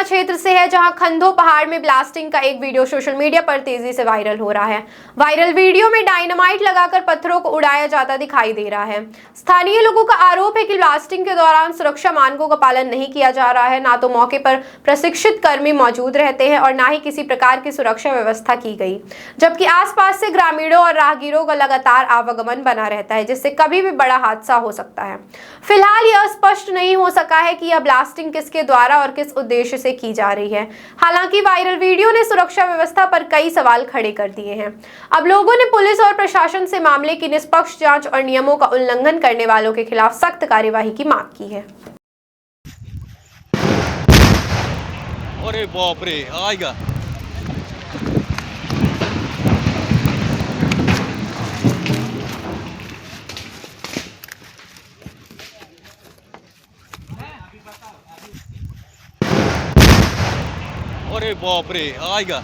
थाना क्षेत्र से है, जहां खंधो पहाड़ में ब्लास्टिंग का एक वीडियो सोशल मीडिया पर तेजी से वायरल हो रहा है। वायरल वीडियो में डायनामाइट लगाकर पत्थरों को उड़ाया जाता दिखाई दे रहा है। स्थानीय लोगों का आरोप है कि ब्लास्टिंग के दौरान सुरक्षा मानकों का पालन नहीं किया जा रहा है। ना तो मौके पर प्रशिक्षित कर्मी मौजूद रहते हैं और ना ही किसी प्रकार की सुरक्षा व्यवस्था की गई, जबकि आसपास से ग्रामीणों और राहगीरों का लगातार आवागमन बना रहता है, जिससे कभी भी बड़ा हादसा हो सकता है। फिलहाल यह स्पष्ट नहीं हो सका है कि यह ब्लास्टिंग किसके द्वारा और किस उद्देश्य से की जा रही है। हालांकि वायरल वीडियो ने सुरक्षा व्यवस्था पर कई सवाल खड़े कर दिए हैं। अब लोगों ने पुलिस और प्रशासन से मामले की निष्पक्ष जांच और नियमों का उल्लंघन करने वालों के खिलाफ सख्त कार्यवाही की मांग की है। अरे बाप रे, आएगा। अरे बाप रे, आएगा।